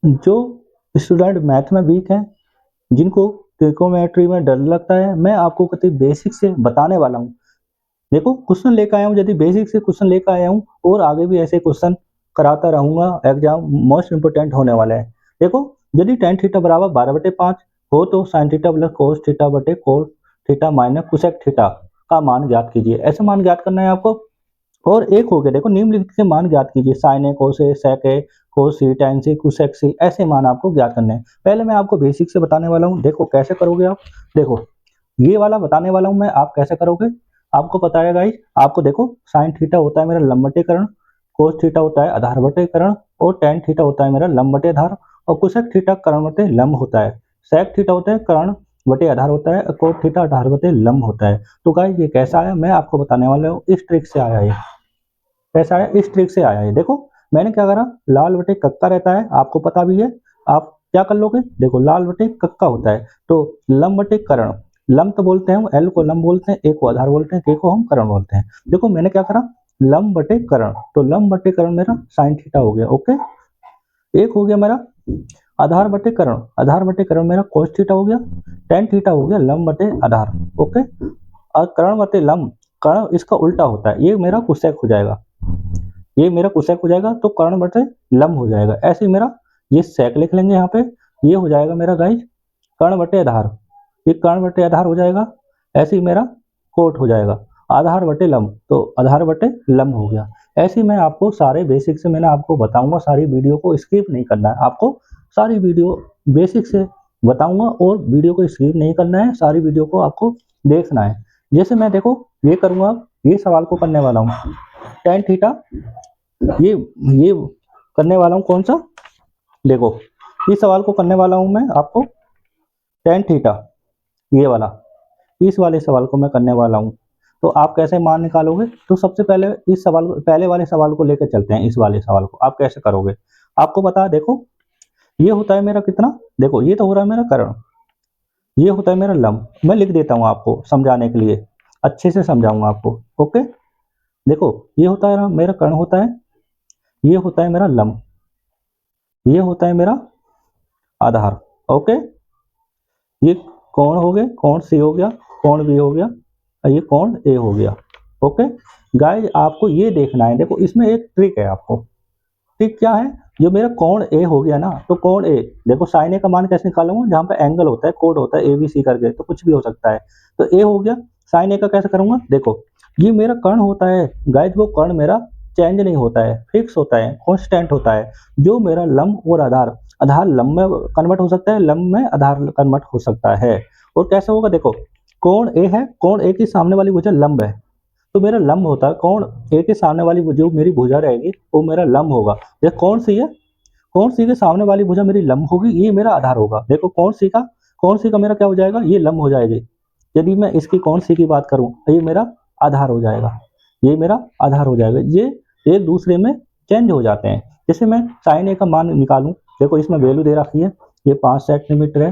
जो student math में week हैं, जिनको ट्रिकोमेट्री में डर लगता है, मैं आपको कति बेसिक से बताने वाला हूँ। देखो क्वेश्चन लेकर आया हूँ, यदि बेसिक से क्वेश्चन लेकर आया हूँ और आगे भी ऐसे क्वेश्चन कराता रहूँगा, एग्जाम मोस्ट इंपोर्टेंट होने वाला है। देखो यदि tan थीटा बराबर 12/5 हो तो sin theta plus cos theta बटे cos theta minus cosec theta का मान ज्ञात कीजिए। ऐसे मान ज्ञात करना है आपको। और एक हो गया, देखो निम्नलिखित के मान ज्ञात कीजिए। साइन ए, कोस ए, सेक ए, कोस सी, tan सी, कोसेक सी, ऐसे मान आपको ज्ञात करने हैं। पहले मैं आपको बेसिक से बताने वाला हूँ। देखो कैसे करोगे आप। देखो ये वाला बताने वाला हूँ मैं, आप कैसे करोगे। आपको पता है गाइस, आपको देखो साइन थीटा होता है मेरा लंबवटीकरण, कोस थीटा होता है आधारवटीकरण और tan थीटा होता है मेरा लंब बटे आधार और कोसेक थीटा कर्ण बटे लंब होता है। सेक थीटा होता है कर्ण बटे आधार होता है और कोट थीटा आधार बटे लंब होता है। तो गाइस ये कैसा आया मैं आपको बताने वाला हूँ। इस ट्रिक से आया है। कैसा है, इस ट्रिक से आया है। देखो मैंने क्या करा, लाल बटे कक्का रहता है, आपको पता भी है। आप क्या कर लोगे, देखो लाल बटे कक्का होता है तो लंब बटे कर्ण, लंब तो बोलते हैं हम, एल को लंब बोलते हैं, ए को आधार बोलते हैं, के को हम कर्ण बोलते हैं। देखो मैंने क्या करा, लंब बटे कर्ण, तो लंब बटे कर्ण मेरा साइन थीटा हो गया। ओके, एक हो गया मेरा आधार बटे कर्ण, आधार बटे कर्ण मेरा कोस थीटा हो गया, tan थीटा हो गया लंब बटे आधार। ओके, और कर्ण बटे लंब, कर्ण इसका उल्टा होता है, ये मेरा कोसेक हो जाएगा, ये मेरा कोसेक हो जाएगा तो कर्ण बटे लंब हो जाएगा। ऐसे ही मेरा ये सेक लिख लेंगे यहाँ पे, ये हो जाएगा मेरा गाइस कर्ण बटे आधार, ये कर्ण बटे आधार हो जाएगा। ऐसे ही मेरा कोट हो जाएगा आधार बटे लंब, तो आधार बटे लंब हो गया। ऐसे ही मैं आपको सारे बेसिक से मैंने आपको बताऊंगा, सारी वीडियो को स्किप नहीं करना है आपको, सारी वीडियो बेसिक से बताऊंगा और वीडियो को स्किप नहीं करना है, सारी वीडियो को आपको देखना है। जैसे मैं देखो ये करूंगा, ये सवाल को करने वाला हूँ tan थीटा, ये करने वाला हूँ कौन सा, देखो इस सवाल को करने वाला हूँ मैं आपको tan थीटा, ये वाला, इस वाले सवाल को मैं करने वाला हूँ। तो आप कैसे मान निकालोगे, तो सबसे पहले इस सवाल को, पहले वाले सवाल को लेकर चलते हैं। इस वाले सवाल को आप कैसे करोगे, आपको बता, देखो ये होता है मेरा कितना, देखो ये तो हो रहा है मेरा कर्ण, ये होता है मेरा लंब। मैं लिख देता हूँ आपको समझाने के लिए, अच्छे से समझाऊंगा आपको। ओके, देखो ये होता है मेरा कर्ण होता है, ये होता है मेरा लंब, ये होता है मेरा आधार। ओके, ये कोण हो गए, कोण सी हो गया, कोण बी हो गया और ये कोण ए हो गया। ओके गाइस, आपको ये देखना है, देखो इसमें एक ट्रिक है आपको। ट्रिक क्या है, जो मेरा कोण ए हो गया ना, तो कोण ए, देखो साइन ए का मान कैसे निकालूंगा, जहाँ पे एंगल होता है, कोड होता है ए बी सी करके, तो कुछ भी हो सकता है। तो ए हो गया, साइन ए का कैसे करूंगा, देखो ये मेरा कर्ण होता है गाइस, वो कर्ण मेरा चेंज नहीं होता है, फिक्स होता है, कांस्टेंट होता है। जो मेरा लंब और आधार, आधार लंब में कन्वर्ट हो सकता है, लंब में आधार कन्वर्ट हो सकता है। और कैसे होगा, देखो कोण ए है, कोण ए की सामने वाली भुजा लंब है, तो मेरा लंब होता है, कोण ए के सामने वाली जो मेरी भुजा रहेगी वो मेरा लंब होगा। ये कौन सी है, कौन सी के सामने वाली भुजा मेरी लंब होगी, ये मेरा आधार होगा। देखो कौन सी का, कौन सी का मेरा क्या हो जाएगा, ये लंब हो जाएगी। यदि मैं इसकी कौन सी की बात करूं तो ये मेरा आधार हो जाएगा, ये मेरा आधार हो जाएगा। ये एक दूसरे में चेंज हो जाते हैं। जैसे मैं साइन ए का मान निकालूं, देखो इसमें वैल्यू दे रखी है, ये 5 सेंटीमीटर है,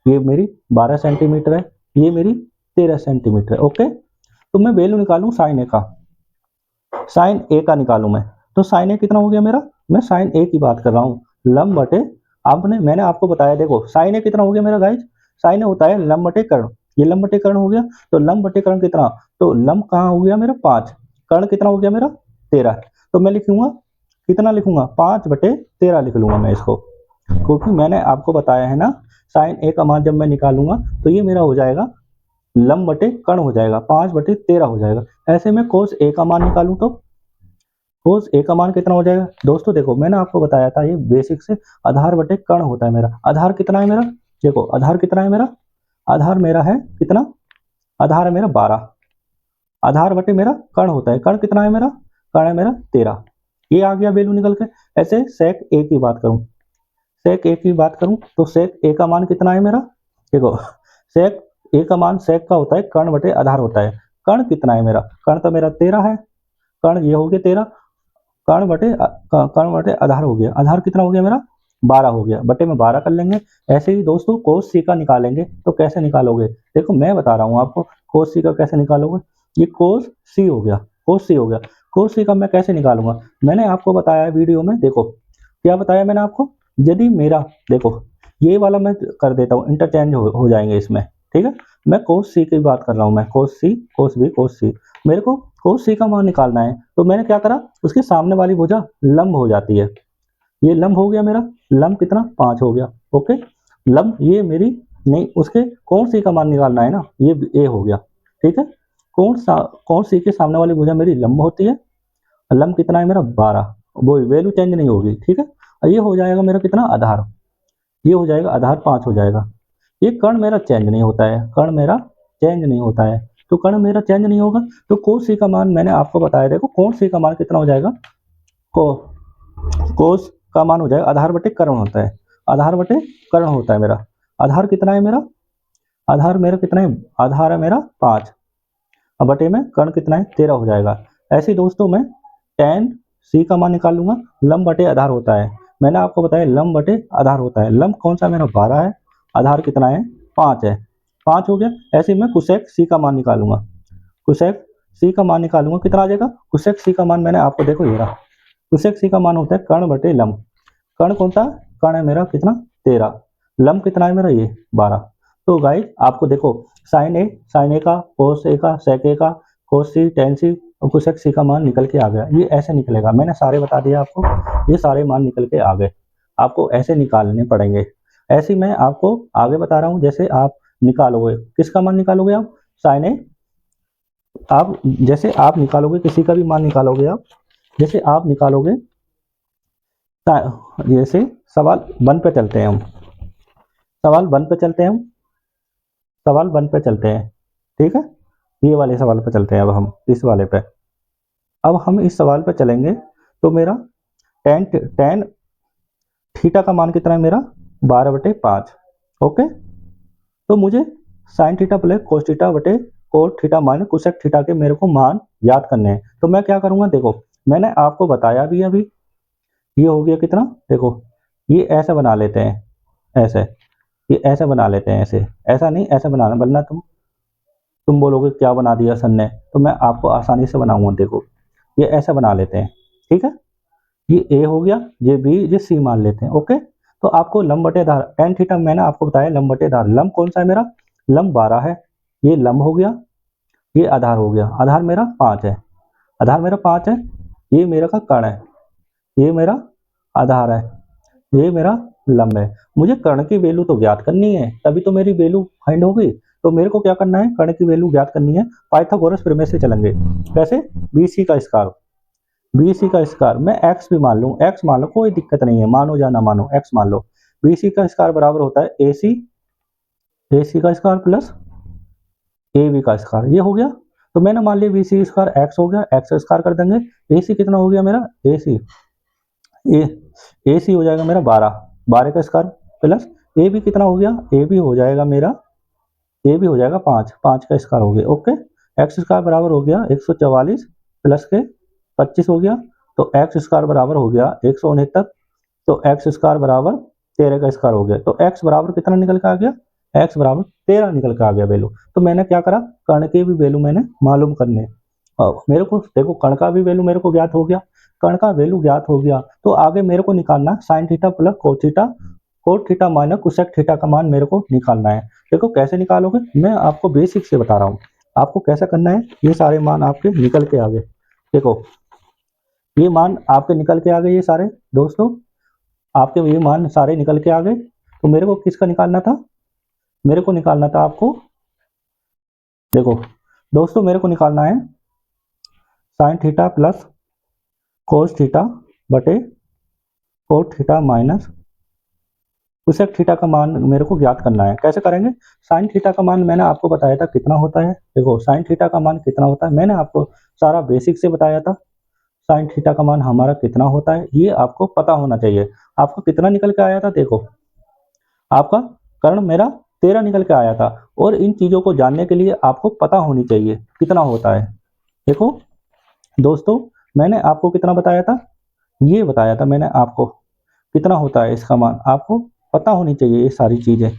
ये मेरी 12 सेंटीमीटर है, ये मेरी 13 सेंटीमीटर है। ओके, तो मैं वैल्यू निकालूं साइन ए का, साइन ए का निकालूं मैं, तो साइन ए कितना हो गया मेरा, मैं साइन ए की बात कर रहा हूँ, लंब बटे, आपने मैंने आपको बताया, देखो साइन ए कितना हो गया मेरा गाइस, साइन ए होता है लंब बटे कर्ण, ये लंब बटे कर्ण हो गया, तो लंब बटे कर्ण कितना, तो लंब कहाँ हो गया मेरा 5, कर्ण कितना हो गया मेरा 13। तो मैं लिखूंगा कितना, लिखूंगा 5/13 लिख लूंगा मैं इसको, क्योंकि मैंने आपको बताया है ना, साइन ए का मान जब मैं निकालूंगा तो ये मेरा हो जाएगा लंब बटे कर्ण हो जाएगा, 5/13 हो जाएगा। ऐसे में कोस ए का मान निकालूं तो कोस ए का मान कितना हो जाएगा, दोस्तों देखो मैंने आपको बताया था ये बेसिक से, आधार बटे कर्ण होता है मेरा। आधार कितना है मेरा, देखो आधार कितना है मेरा, आधार मेरा है कितना, आधार है मेरा 12, आधार बटे मेरा कर्ण होता है, कर्ण कितना है मेरा, कर्ण है मेरा 13, ये आ गया वैल्यू निकल के। ऐसे सेक ए की बात करूं, सेक ए की बात करूं तो सेक ए का मान कितना है मेरा, देखो सेक ए का मान सेक का होता है कर्ण बटे आधार होता है, कर्ण कितना है मेरा, कर्ण तो मेरा 13 है, कर्ण ये हो गया 13, कर्ण बटे आधार हो गया, आधार कितना हो गया मेरा 12 हो गया, बटे में 12 कर लेंगे। ऐसे ही दोस्तों कोस सी का निकालेंगे तो कैसे निकालोगे, देखो मैं बता रहा हूँ आपको कोस सी का कैसे निकालोगे। ये कोस सी हो गया, कोस सी हो गया, कोस सी का मैं कैसे निकालूंगा, मैंने आपको बताया वीडियो में, देखो क्या बताया मैंने आपको, यदि मेरा देखो ये वाला मैं कर देता हूँ, इंटरचेंज हो जाएंगे इसमें, ठीक है। मैं कोस सी की बात कर रहा हूँ, मैं कोस सी, कोस बी, कोस सी। मेरे को कोस सी का मान निकालना है, तो मैंने क्या करा, उसके सामने वाली भुजा लंब हो जाती है। ये लंब हो गया मेरा, लंब कितना 5 हो गया, ओके। लंब ये मेरी नहीं, उसके कोण सी का मान निकालना है ना, ये ए हो गया, ठीक है। कोण सी के सामने वाली भुजा मेरी लंब होती है, लंब कितना है मेरा 12, वो वैल्यू चेंज नहीं होगी, ठीक है। और ये हो जाएगा मेरा कितना आधार, ये हो जाएगा आधार 5 हो जाएगा। ये कर्ण मेरा चेंज नहीं होता है, कर्ण मेरा चेंज नहीं होता है, तो कर्ण मेरा चेंज नहीं होगा, तो कोस सी का मान मैंने आपको बताया, देखो कोण सी का मान कितना हो जाएगा, को कोस का मान हो जाएगा आधार बटे कर्ण होता है, आधार बटे कर्ण होता है मेरा। आधार कितना है मेरा, आधार मेरा कितना है, आधार है मेरा 5, अब बटे में कर्ण कितना है 13 हो जाएगा। ऐसे ही दोस्तों मैं tan सी का मान निकाल लूंगा, लंब बटे आधार होता है, मैंने आपको बताया लंब बटे आधार होता है। लंब कौन सा मेरा 12 है, आधार कितना है 5 है, 5 हो गया। ऐसे ही मैं कुसेक सी का मान निकालूंगा, कुसेक सी का मान निकालूंगा, कितना आ जाएगा, कुसेक सी का मान मैंने आपको देखो ये रहा, कुसेक सी का मान होता है कर्ण बटे लंब। कर्ण कौन सा, कर्ण है मेरा कितना 13, लंब कितना है मेरा ये 12। तो गाइस आपको देखो साइन ए का, कोस ए का, सेक ए का, कोस सी, टेन सी और कोसेक सी का मान निकल के आ गया। ये ऐसे निकलेगा, मैंने सारे बता दिया आपको, ये सारे मान निकल के आ गए, आपको ऐसे निकालने पड़ेंगे। ऐसे ही मैं आपको आगे बता रहा हूँ, जैसे आप निकालोगे, किसका मान निकालोगे आप, साइन ए, आप जैसे आप निकालोगे किसी का भी मान निकालोगे आप, जैसे आप निकालोगे, जैसे सवाल 1 पे चलते हैं हम, सवाल 1 पे चलते हैं हम, सवाल 1 पे चलते हैं, ठीक है। ये वाले सवाल पे चलते हैं अब हम, इस वाले पे, अब हम इस सवाल पे चलेंगे। तो मेरा टेन थीटा का मान कितना है मेरा 12/5, ओके। तो मुझे sine theta plus cos theta बटे cot theta minus cosec theta के मेरे को मान याद करने हैं। तो मैं क्या करूंगा, देखो मैंने आपको बताया भी अभी, ये हो गया कितना, देखो ये ऐसे बना लेते हैं, ऐसे, ये ऐसे बना लेते हैं, ऐसे, ऐसा नहीं ऐसे बनाना, वरना तुम बोलोगे क्या बना दिया सर ने, तो मैं आपको आसानी से बनाऊंगा, देखो ये ऐसे बना लेते हैं, ठीक है। ये ए हो गया, ये बी, ये सी मान लेते हैं, ओके। तो आपको लंब बटे आधार टेन थीटा मैंने आपको बताया, लंब बटे आधार, लंब कौन सा है मेरा, लंब 12 है, ये लंब हो गया, ये आधार हो गया, आधार मेरा 5 है, आधार मेरा 5 है, ये मेरा का कर्ण है, ये मेरा आधार है, ये मेरा लंब है। मुझे कर्ण की वैल्यू तो ज्ञात करनी है, तभी तो मेरी वैल्यू फाइंड होगी। तो मेरे को क्या करना है, कर्ण की वैल्यू ज्ञात करनी है, पाइथागोरस प्रमेय से चलेंगे। कैसे, बीसी का स्क्वायर, बीसी का स्क्वायर मैं एक्स भी मान लूँ, एक्स मान लो, कोई दिक्कत नहीं है, मानो या ना मानो एक्स मान लो। बीसी का स्क्वायर बराबर होता है एसी, एसी का स्क्वायर प्लस ए बी का स्क्वायर, ये हो गया। तो मैंने मान लिया बी सी स्क्वायर एक्स हो गया, एक्स स्क्वायर कर देंगे, ए सी कितना हो गया मेरा, ए सी, ए सी हो जाएगा मेरा 12, 12 का स्क्वायर प्लस ए बी कितना हो गया, ए बी हो जाएगा मेरा, ए बी हो जाएगा 5, 5 का स्क्वायर हो गया, ओके। एक्स स्क्वायर बराबर हो गया 144 प्लस के 25 हो गया, तो एक्स स्क्वायर बराबर हो गया 169, तो एक्स स्क्वायर बराबर 13 का स्क्वायर हो गया, तो एक्स बराबर कितना निकल के आ गया, एक्स बराबर 13 निकल के आ गया वैल्यू। तो मैंने क्या करा, कर्ण की भी वैल्यू मैंने मालूम करने, और मेरे को देखो कर्ण का भी वैल्यू मेरे को ज्ञात हो गया, कर्ण का वैल्यू ज्ञात हो गया, तो आगे मेरे को निकालना sign theta plus cos theta, coat theta minus cosec theta का मान मेरे को निकालना है। देखो कैसे निकालोगे, मैं आपको बेसिक से बता रहा हूँ, आपको कैसा करना है, ये सारे मान आपके निकल के आ गए, देखो ये मान आपके निकल के आ गए, ये सारे दोस्तों आपके ये मान सारे निकल के आ गए। तो मेरे को किसका निकालना था, मेरे को निकालना था आपको, देखो दोस्तों मेरे को निकालना है sine theta plus cos theta बटे cot theta minus cosec theta का मान मेरे को ज्ञात करना है। कैसे करेंगे, साइन थीटा का मान मैंने आपको बताया था कितना होता है, देखो साइन थीटा का मान कितना होता है, मैंने आपको सारा बेसिक से बताया था, साइन थीटा का मान हमारा कितना होता है ये आपको पता होना चाहिए। आपको कितना निकल के आया था, देखो आपका कर्ण मेरा 13 निकल के आया था, और इन चीजों को जानने के लिए आपको पता होनी चाहिए कितना होता है। देखो दोस्तों मैंने आपको कितना बताया था, ये बताया था मैंने आपको कितना होता है इसका मान, आपको पता होनी चाहिए ये सारी चीजें,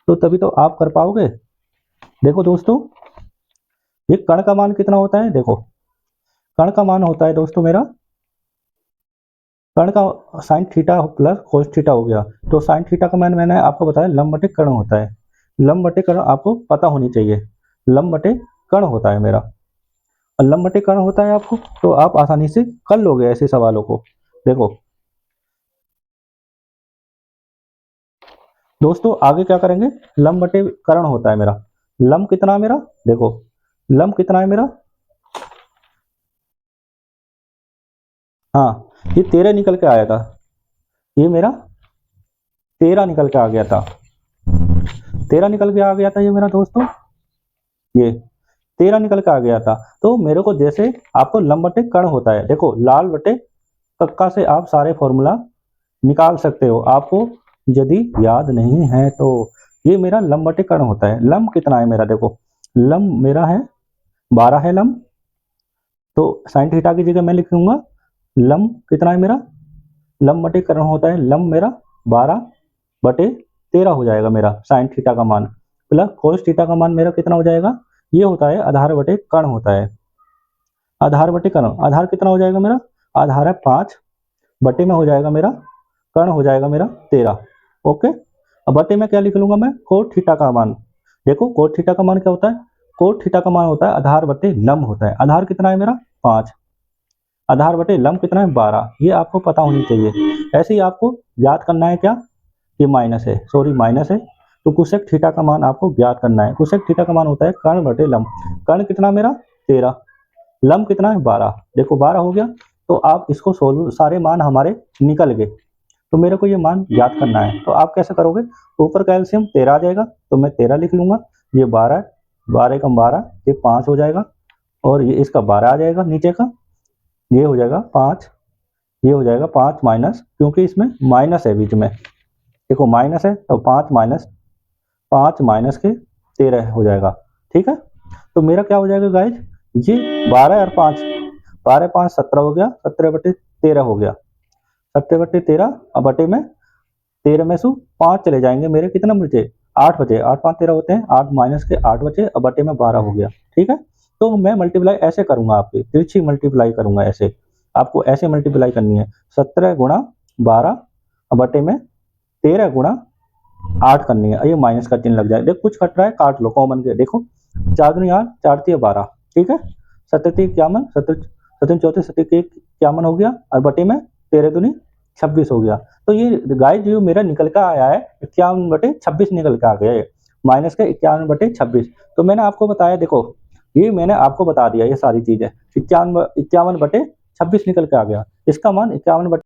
तो तभी तो आप कर पाओगे। देखो दोस्तों ये कर्ण का मान कितना होता है, देखो कर्ण का मान होता है दोस्तों मेरा कर्ण का sign theta plus cos theta हो गया। तो साइन थीटा का मैंने आपको बताया लंब बटे कर्ण होता है। लंब बटे कर्ण आपको पता होनी चाहिए, लंब बटे कर्ण होता है मेरा। और लंब बटे कर्ण होता है आपको, तो आप आसानी से कर लोगे ऐसे सवालों को। देखो दोस्तों आगे क्या करेंगे, लंब बटे कर्ण होता है मेरा। लंब कितना है मेरा, देखो लंब कितना है मेरा, हाँ ये 13 निकल के आया था, ये मेरा 13 निकल के आ गया था, 13 निकल के आ गया था ये मेरा दोस्तों, ये 13 निकल के आ गया था। तो मेरे को जैसे आपको लंब बटे कर्ण होता है, देखो लाल बटे कक्का से आप सारे फॉर्मूला निकाल सकते हो, आपको यदि याद नहीं है तो। ये मेरा लंब बटे कर्ण होता है। लंब कितना है मेरा, देखो लंब मेरा है 12 है लंब, तो साइन थीटा की जगह मैं लिखूंगा लंब कितना है मेरा, लंब बटे कर्ण होता है लंब मेरा 12 बटे 13 हो जाएगा मेरा साइन थीटा का मान, प्लस कोस थीटा का मान मेरा कितना हो जाएगा, ये होता है आधार बटे कर्ण होता है। आधार बटे कर्ण, आधार कितना हो जाएगा मेरा, आधार है 5 बटे में हो जाएगा मेरा, कर्ण हो जाएगा मेरा 13। ओके, अब बटे में क्या लिख लूंगा मैं, कोट थीटा का मान। देखो कोट थीटा का मान क्या होता है, कोट थीटा का मान होता है आधार बटे लंब होता है। आधार कितना है मेरा 5, आधार बटे लंब कितना है 12, ये आपको पता होनी चाहिए। ऐसे ही आपको याद करना है क्या, ये माइनस है, सॉरी माइनस है, तो कुसेक थीटा का मान आपको ज्ञात करना है। कुसेक थीटा का मान होता है कर्ण बटे लंब। कर्ण कितना मेरा 13, लंब कितना है 12, देखो 12 हो गया। तो आप इसको सोल्व, सारे मान हमारे निकल गए, तो मेरे को ये मान याद करना है। तो आप कैसे करोगे, ऊपर का एलसीएम 13 आ जाएगा, तो मैं 13 लिख लूंगा, ये 12 है, 12 कम 12 ये 5 हो जाएगा, और ये इसका 12 आ जाएगा नीचे का, ये हो जाएगा 5, ये हो जाएगा 5 माइनस, क्योंकि इसमें माइनस है बीच में, देखो माइनस है तो 5 माइनस, 5 माइनस के 13 हो जाएगा। ठीक है, तो मेरा क्या हो जाएगा गाइज, ये 12 और 5, 12 5 17 हो गया, 17 बटे 13 हो गया, 17 बटे 13, अब बटे में 13 में से 5 चले जाएंगे मेरे, कितना बचे 8 बचे, 8 5 13 होते हैं, 8 माइनस के 8 बचे, अब बटे में 12 हो गया। ठीक है, तो मैं मल्टीप्लाई ऐसे करूंगा, आपकी तिरछी मल्टीप्लाई करूंगा ऐसे, आपको ऐसे मल्टीप्लाई करनी है, 17 गुणा 12 अब बटे में 13 गुणा 8 करनी है, ये माइनस का चिन्ह लग जाए, देखो कुछ कट रहा है काट लो कॉमन के, देखो 4 दूनी 8, 4 3 12, ठीक है, 17 इक्यावन, 17 34 17 इक्यावन हो गया, और बटे में 13 दूनी 26 हो गया। तो ये गाइस जो मेरा निकल कर आया है 51 बटे 26 निकल के आ गया है, माइनस का 51 बटे 26। तो मैंने आपको बताया, देखो ये मैंने आपको बता दिया, ये सारी चीजें 51 बटे 26 निकल के आ गया, इसका मान 51 बटे